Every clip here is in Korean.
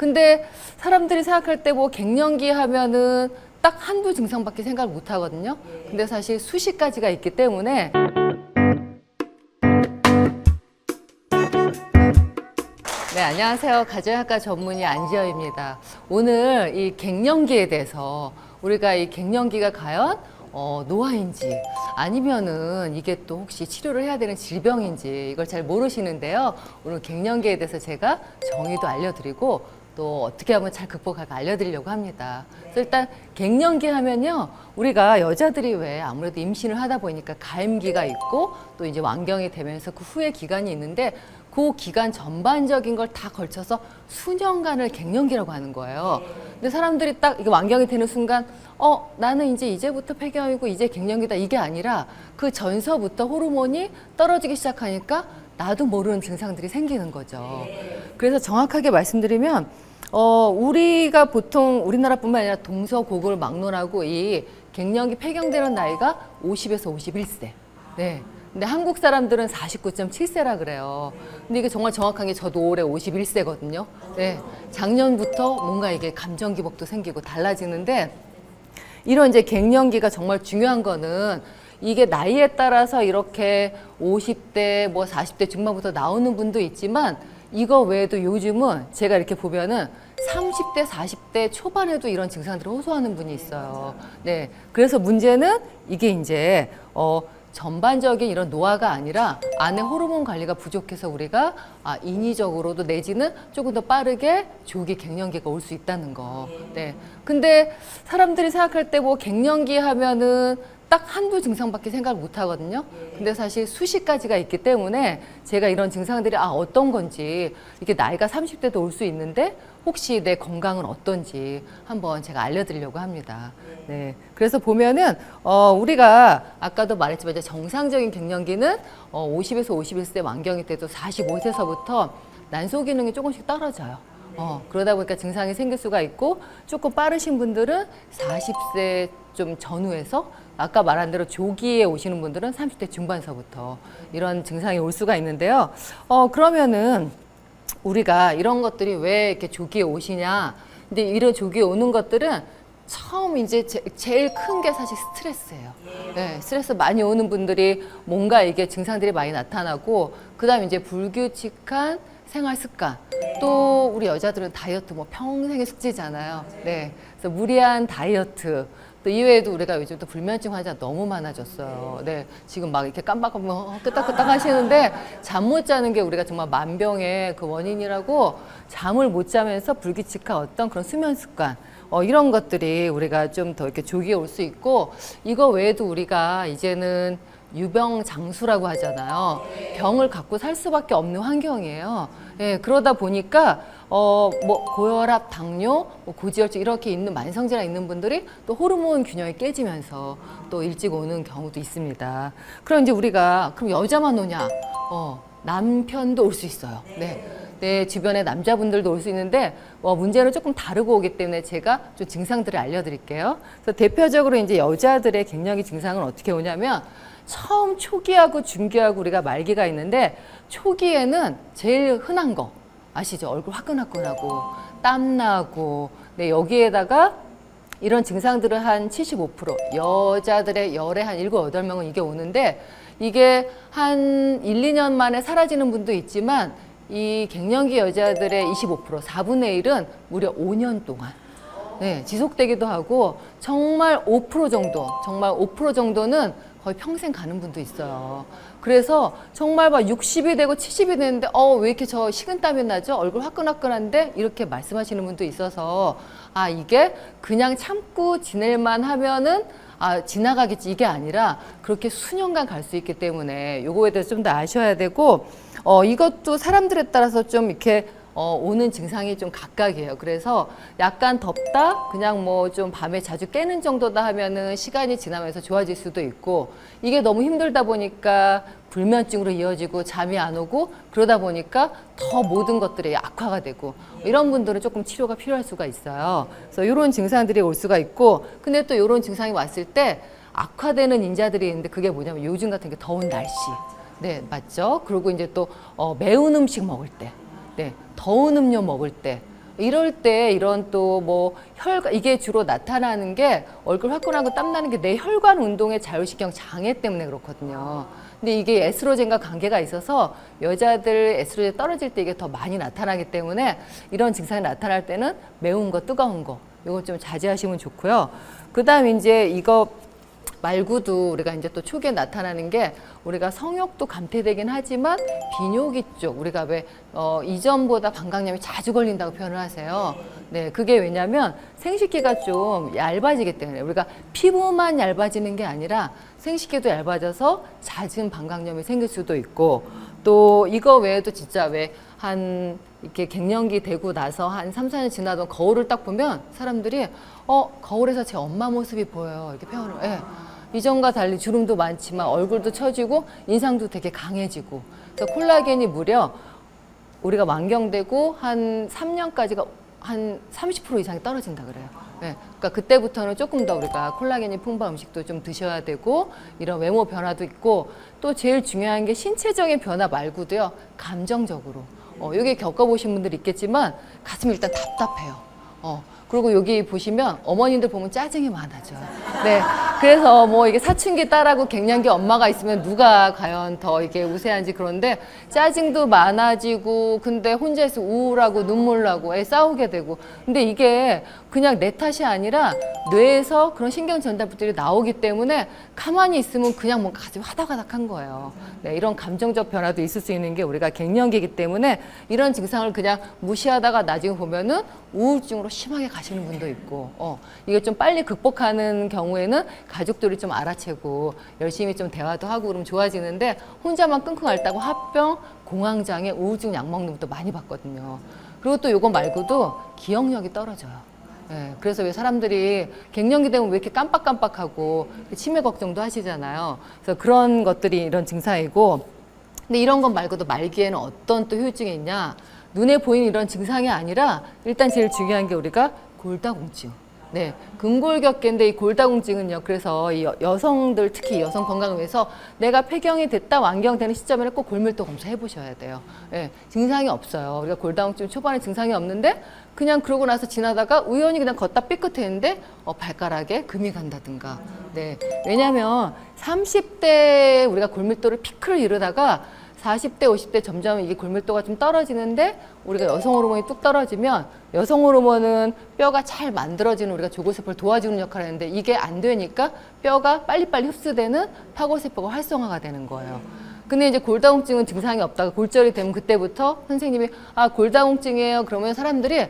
근데 사람들이 생각할 때 뭐 갱년기 하면은 딱 한두 증상밖에 생각을 못 하거든요. 근데 사실 수십 가지가 있기 때문에 네, 안녕하세요. 가정의학과 전문의 안지여입니다. 오늘 이 갱년기에 대해서 우리가 이 갱년기가 과연 노화인지 아니면은 이게 또 혹시 치료를 해야 되는 질병인지 이걸 잘 모르시는데요. 오늘 갱년기에 대해서 제가 정의도 알려드리고 또 어떻게 하면 잘 극복할까 알려드리려고 합니다. 그래서 일단 갱년기 하면요, 우리가 여자들이 왜 아무래도 임신을 하다 보니까 가임기가 있고 또 이제 완경이 되면서 그 후에 기간이 있는데 그 기간 전반적인 걸 다 걸쳐서 수년간을 갱년기라고 하는 거예요. 근데 사람들이 딱 이게 완경이 되는 순간 나는 이제부터 폐경이고 이제 갱년기다 이게 아니라 그 전서부터 호르몬이 떨어지기 시작하니까 나도 모르는 증상들이 생기는 거죠. 그래서 정확하게 말씀드리면 우리가 보통 우리나라뿐만 아니라 동서고국을 막론하고 이 갱년기 폐경되는 나이가 50에서 51세. 네. 근데 한국 사람들은 49.7세라 그래요. 근데 이게 정말 정확한 게 저도 올해 51세거든요. 네. 작년부터 뭔가 이게 감정 기복도 생기고 달라지는데 이런 이제 갱년기가 정말 중요한 거는 이게 나이에 따라서 이렇게 50대, 뭐 40대 중반부터 나오는 분도 있지만 이거 외에도 요즘은 제가 이렇게 보면은 30대, 40대 초반에도 이런 증상들을 호소하는 분이 있어요. 네. 그래서 문제는 이게 이제, 전반적인 이런 노화가 아니라 안에 호르몬 관리가 부족해서 우리가 인위적으로도 내지는 조금 더 빠르게 조기 갱년기가 올 수 있다는 거. 네. 근데 사람들이 생각할 때 뭐 갱년기 하면은 딱 한두 증상밖에 생각을 못 하거든요. 근데 사실 수십 가지가 있기 때문에 제가 이런 증상들이 어떤 건지 이게 나이가 30대도 올 수 있는데 혹시 내 건강은 어떤지 한번 제가 알려드리려고 합니다. 네. 그래서 보면은 우리가 아까도 말했지만 이제 정상적인 갱년기는 50에서 51세 완경이 돼도 45세서부터 난소 기능이 조금씩 떨어져요. 그러다 보니까 증상이 생길 수가 있고 조금 빠르신 분들은 40세 좀 전후에서 아까 말한 대로 조기에 오시는 분들은 30대 중반서부터 이런 증상이 올 수가 있는데요. 그러면은 우리가 이런 것들이 왜 이렇게 조기에 오시냐? 근데 이런 조기에 오는 것들은 처음 이제 제일 큰 게 사실 스트레스예요. 네, 스트레스 많이 오는 분들이 뭔가 이게 증상들이 많이 나타나고 그다음에 이제 불규칙한 생활 습관. 또 우리 여자들은 다이어트 뭐 평생의 숙제잖아요. 네. 그래서 무리한 다이어트. 또 이외에도 우리가 요즘 또 불면증 환자 너무 많아졌어요. 네. 지금 막 이렇게 깜빡깜빡 끄떡끄떡 하시는데 잠 못 자는 게 우리가 정말 만병의 그 원인이라고 잠을 못 자면서 불규칙한 어떤 그런 수면 습관. 이런 것들이 우리가 좀 더 이렇게 조기에 올 수 있고 이거 외에도 우리가 이제는 유병장수라고 하잖아요. 병을 갖고 살 수밖에 없는 환경이에요. 예, 그러다 보니까 뭐 고혈압, 당뇨, 뭐 고지혈증 이렇게 있는 만성질환 있는 분들이 또 호르몬 균형이 깨지면서 또 일찍 오는 경우도 있습니다. 그럼 이제 우리가 그럼 여자만 오냐? 남편도 올 수 있어요. 네. 내 주변에 남자분들도 올 수 있는데 문제는 조금 다르고 오기 때문에 제가 좀 증상들을 알려드릴게요. 그래서 대표적으로 이제 여자들의 갱년기 증상은 어떻게 오냐면 처음 초기하고 중기하고 우리가 말기가 있는데 초기에는 제일 흔한 거 아시죠? 얼굴 화끈화끈하고 땀나고 네, 여기에다가 이런 증상들은 한 75% 여자들의 열에 한 7, 8명은 이게 오는데 이게 한 1, 2년 만에 사라지는 분도 있지만 이 갱년기 여자들의 25%, 4분의 1은 무려 5년 동안 네, 지속되기도 하고 정말 5% 정도는 거의 평생 가는 분도 있어요. 그래서 정말 막 60이 되고 70이 되는데 왜 이렇게 저 식은땀이 나죠? 얼굴 화끈화끈한데? 이렇게 말씀하시는 분도 있어서 이게 그냥 참고 지낼만 하면은 지나가겠지 이게 아니라 그렇게 수년간 갈 수 있기 때문에 요거에 대해서 좀 더 아셔야 되고 이것도 사람들에 따라서 좀 이렇게 오는 증상이 좀 각각이에요. 그래서 약간 덥다, 그냥 뭐 좀 밤에 자주 깨는 정도다 하면은 시간이 지나면서 좋아질 수도 있고 이게 너무 힘들다 보니까 불면증으로 이어지고 잠이 안 오고 그러다 보니까 더 모든 것들이 악화가 되고 이런 분들은 조금 치료가 필요할 수가 있어요. 그래서 이런 증상들이 올 수가 있고 근데 또 이런 증상이 왔을 때 악화되는 인자들이 있는데 그게 뭐냐면 요즘 같은 게 더운 날씨. 네, 맞죠? 그리고 이제 또 매운 음식 먹을 때, 네, 더운 음료 먹을 때 이럴 때 이런 또 뭐 혈관, 이게 주로 나타나는 게 얼굴 화끈하고 땀나는 게 내 혈관 운동의 자율신경 장애 때문에 그렇거든요. 근데 이게 에스트로겐과 관계가 있어서 여자들 에스트로겐 떨어질 때 이게 더 많이 나타나기 때문에 이런 증상이 나타날 때는 매운 거, 뜨거운 거, 이거 좀 자제하시면 좋고요. 그 다음 이제 이거 말고도 우리가 이제 또 초기에 나타나는 게 우리가 성욕도 감퇴되긴 하지만 비뇨기 쪽 우리가 왜 이전보다 방광염이 자주 걸린다고 표현을 하세요. 네, 그게 왜냐면 생식기가 좀 얇아지기 때문에 우리가 피부만 얇아지는 게 아니라 생식기도 얇아져서 잦은 방광염이 생길 수도 있고 또 이거 외에도 진짜 왜 한 이렇게 갱년기 되고 나서 한 3, 4년 지나도 거울을 딱 보면 사람들이 거울에서 제 엄마 모습이 보여요. 이렇게 표현을 예. 이전과 달리 주름도 많지만 얼굴도 처지고 인상도 되게 강해지고 그래서 콜라겐이 무려 우리가 완경되고 한 3년까지가 한 30% 이상이 떨어진다 그래요. 네, 그러니까 그때부터는 조금 더 우리가 콜라겐이 풍부한 음식도 좀 드셔야 되고 이런 외모 변화도 있고 또 제일 중요한 게 신체적인 변화 말고도요. 감정적으로. 여기 겪어보신 분들 있겠지만 가슴이 일단 답답해요. 그리고 여기 보시면 어머님들 보면 짜증이 많아져요. 네. 그래서 뭐 이게 사춘기 딸하고 갱년기 엄마가 있으면 누가 과연 더 이게 우세한지 그런데 짜증도 많아지고 근데 혼자 있어 우울하고 눈물 나고 애 싸우게 되고 근데 이게 그냥 내 탓이 아니라 뇌에서 그런 신경 전달부들이 나오기 때문에 가만히 있으면 그냥 뭔가 가슴이 화닥화닥한 거예요. 네, 이런 감정적 변화도 있을 수 있는 게 우리가 갱년기이기 때문에 이런 증상을 그냥 무시하다가 나중에 보면은 우울증으로 심하게 가시는 분도 있고 이게 좀 빨리 극복하는 경우에는 가족들이 좀 알아채고 열심히 좀 대화도 하고 그러면 좋아지는데 혼자만 끙끙 앓다고 합병, 공황장애, 우울증 약 먹는 것도 많이 봤거든요. 그리고 또 이거 말고도 기억력이 떨어져요. 네, 그래서 왜 사람들이 갱년기 되면 왜 이렇게 깜빡깜빡하고 치매 걱정도 하시잖아요. 그래서 그런 것들이 이런 증상이고 근데 이런 것 말고도 말기에는 어떤 또 후유증이 있냐 눈에 보이는 이런 증상이 아니라 일단 제일 중요한 게 우리가 골다공증. 네, 근골격계인데 이 골다공증은요. 그래서 이 여성들 특히 여성 건강을 위해서 내가 폐경이 됐다 완경되는 시점에는 꼭 골밀도 검사해 보셔야 돼요. 네, 증상이 없어요. 우리가 골다공증 초반에 증상이 없는데 그냥 그러고 나서 지나다가 우연히 그냥 걷다 삐끗했는데 발가락에 금이 간다든가. 네, 왜냐하면 30대 우리가 골밀도를 피크를 이루다가 40대, 50대 점점 이게 골밀도가 좀 떨어지는데 우리가 여성 호르몬이 뚝 떨어지면 여성 호르몬은 뼈가 잘 만들어지는 우리가 조골세포를 도와주는 역할을 하는데 이게 안 되니까 뼈가 빨리빨리 흡수되는 파골세포가 활성화가 되는 거예요. 근데 이제 골다공증은 증상이 없다가 골절이 되면 그때부터 선생님이 골다공증이에요. 그러면 사람들이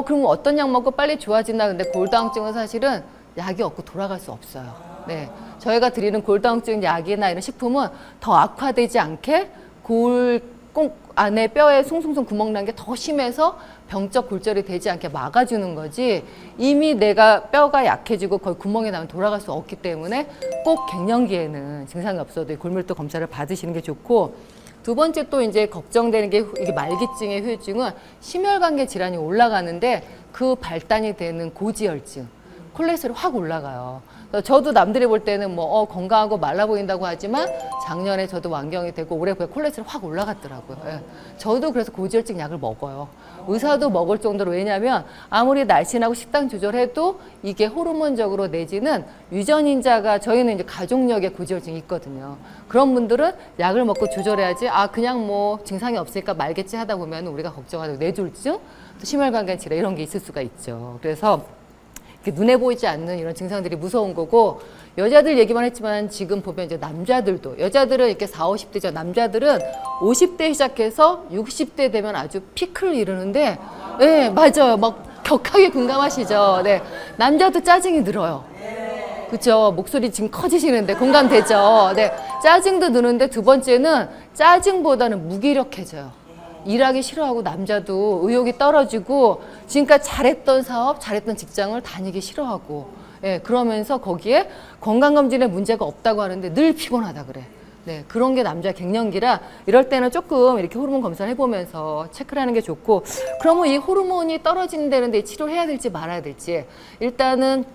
그럼 어떤 약 먹고 빨리 좋아진다. 근데 골다공증은 사실은 약이 없고 돌아갈 수 없어요. 네, 저희가 드리는 골다공증 약이나 이런 식품은 더 악화되지 않게 골 안에 뼈에 숭숭숭 구멍 난 게 더 심해서 병적 골절이 되지 않게 막아주는 거지 이미 내가 뼈가 약해지고 거의 구멍이 나면 돌아갈 수 없기 때문에 꼭 갱년기에는 증상이 없어도 골밀도 검사를 받으시는 게 좋고 두 번째 또 이제 걱정되는 게 이게 말기증의 후유증은 심혈관계 질환이 올라가는데 그 발단이 되는 고지혈증 콜레스테롤이 확 올라가요. 저도 남들이 볼 때는 뭐 건강하고 말라 보인다고 하지만 작년에 저도 완경이 되고 올해 보면 콜레스테롤이 확 올라갔더라고요. 예. 저도 그래서 고지혈증 약을 먹어요. 의사도 먹을 정도로 왜냐하면 아무리 날씬하고 식단 조절해도 이게 호르몬적으로 내지는 유전인자가 저희는 이제 가족력에 고지혈증이 있거든요. 그런 분들은 약을 먹고 조절해야지 그냥 뭐 증상이 없으니까 말겠지 하다 보면 우리가 걱정하고 뇌졸중, 심혈관계 질환 이런 게 있을 수가 있죠. 그래서 눈에 보이지 않는 이런 증상들이 무서운 거고 여자들 얘기만 했지만 지금 보면 이제 남자들도 여자들은 이렇게 40, 50대죠. 남자들은 50대 시작해서 60대 되면 아주 피크를 이루는데 네, 맞아요. 막 격하게 공감하시죠. 네. 남자도 짜증이 늘어요. 그렇죠. 목소리 지금 커지시는데 공감되죠. 네. 짜증도 느는데 두 번째는 짜증보다는 무기력해져요. 일하기 싫어하고 남자도 의욕이 떨어지고 지금까지 잘했던 사업, 잘했던 직장을 다니기 싫어하고 그러면서 거기에 건강검진에 문제가 없다고 하는데 늘 피곤하다 그래. 네, 그런 게 남자 갱년기라 이럴 때는 조금 이렇게 호르몬 검사를 해보면서 체크를 하는 게 좋고 그러면 이 호르몬이 떨어진다는데 치료를 해야 될지 말아야 될지 일단은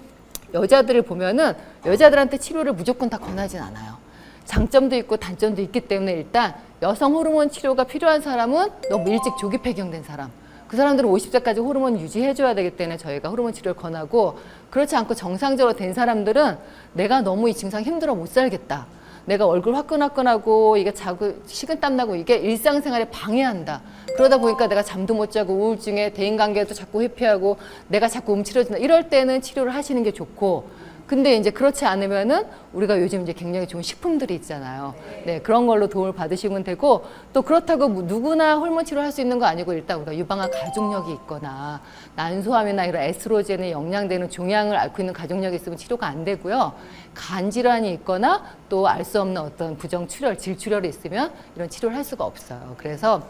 여자들을 보면은 여자들한테 치료를 무조건 다 권하진 않아요. 장점도 있고 단점도 있기 때문에 일단 여성 호르몬 치료가 필요한 사람은 너무 일찍 조기 폐경된 사람 그 사람들은 50세까지 호르몬 유지해줘야 되기 때문에 저희가 호르몬 치료를 권하고, 그렇지 않고 정상적으로 된 사람들은 내가 너무 이 증상 힘들어 못 살겠다. 내가 얼굴 화끈화끈하고 이게 자꾸 식은땀 나고 이게 일상생활에 방해한다. 그러다 보니까 내가 잠도 못 자고 우울증에 대인관계도 자꾸 회피하고 내가 자꾸 움츠러진다. 이럴 때는 치료를 하시는 게 좋고, 근데 이제 그렇지 않으면은 우리가 요즘 이제 굉장히 좋은 식품들이 있잖아요. 네, 그런 걸로 도움을 받으시면 되고, 또 그렇다고 누구나 호르몬 치료를 할 수 있는 거 아니고, 일단 우리가 유방암 가족력이 있거나 난소암이나 이런 에스트로겐에 영향되는 종양을 앓고 있는 가족력이 있으면 치료가 안 되고요. 간 질환이 있거나 또 알 수 없는 어떤 부정출혈, 질출혈이 있으면 이런 치료를 할 수가 없어요. 그래서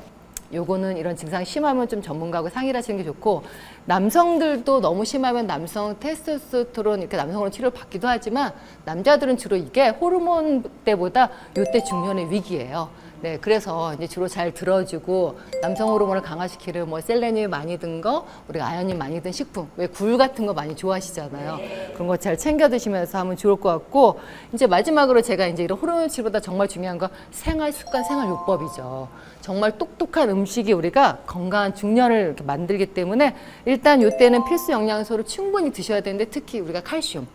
요거는 이런 증상이 심하면 좀 전문가하고 상의를 하시는 게 좋고, 남성들도 너무 심하면 남성 테스토스테론 이렇게 남성으로 치료를 받기도 하지만, 남자들은 주로 이게 호르몬 때보다 요때 중년의 위기예요. 네, 그래서 이제 주로 잘 들어주고, 남성 호르몬을 강화시키는 뭐 셀레늄이 많이 든 거, 우리가 아연이 많이 든 식품, 왜 굴 같은 거 많이 좋아하시잖아요. 그런 거 잘 챙겨 드시면서 하면 좋을 것 같고, 이제 마지막으로 제가 이제 이런 호르몬 치료보다 정말 중요한 건 생활 습관, 생활 요법이죠. 정말 똑똑한 음식이 우리가 건강한 중년을 이렇게 만들기 때문에, 일단 요때는 필수 영양소를 충분히 드셔야 되는데, 특히 우리가 칼슘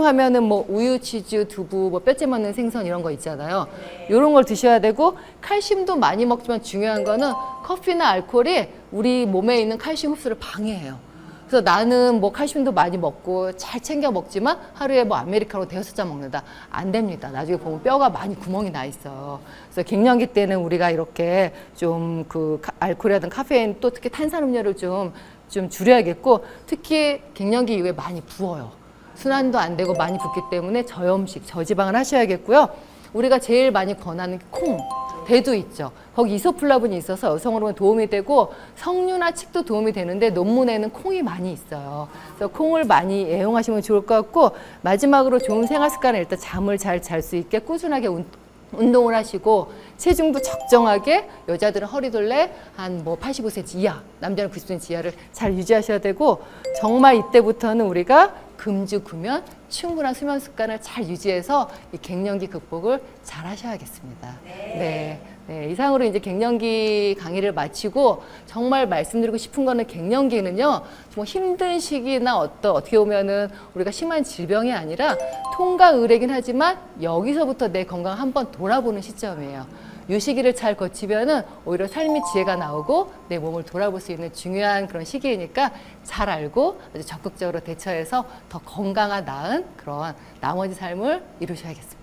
하면은 뭐 우유, 치즈, 두부, 뭐 뼈째 먹는 생선 이런 거 있잖아요. 이런 걸 드셔야 되고, 칼슘도 많이 먹지만 중요한 거는 커피나 알코올이 우리 몸에 있는 칼슘 흡수를 방해해요. 그래서 나는 뭐 칼슘도 많이 먹고 잘 챙겨 먹지만 하루에 뭐 아메리카노 대여섯 잔 먹는다. 안 됩니다. 나중에 보면 뼈가 많이 구멍이 나 있어요. 그래서 갱년기 때는 우리가 이렇게 좀 그 알코올이라든 카페인, 또 특히 탄산음료를 좀 줄여야겠고, 특히 갱년기 이후에 많이 부어요. 순환도 안 되고 많이 붓기 때문에 저염식, 저지방을 하셔야겠고요. 우리가 제일 많이 권하는 콩, 대두 있죠. 거기 이소플라본이 있어서 여성 호르몬 도움이 되고, 석류나 칡도 도움이 되는데 논문에는 콩이 많이 있어요. 그래서 콩을 많이 애용하시면 좋을 것 같고, 마지막으로 좋은 생활 습관을, 일단 잠을 잘 잘 수 있게 꾸준하게 운동을 하시고, 체중도 적정하게, 여자들은 허리둘레 한 뭐 85cm 이하, 남자는 90cm 이하를 잘 유지하셔야 되고, 정말 이때부터는 우리가 금주금연 충분한 수면 습관을 잘 유지해서 이 갱년기 극복을 잘 하셔야겠습니다. 네. 네, 이상으로 이제 갱년기 강의를 마치고, 정말 말씀드리고 싶은 거는, 갱년기는요, 뭐 힘든 시기나 어떻게 보면은 우리가 심한 질병이 아니라 통과의례긴 하지만, 여기서부터 내 건강 한번 돌아보는 시점이에요. 이 시기를 잘 거치면은 오히려 삶의 지혜가 나오고 내 몸을 돌아볼 수 있는 중요한 그런 시기이니까, 잘 알고 아주 적극적으로 대처해서 더 건강한, 나은 그런 나머지 삶을 이루셔야겠습니다.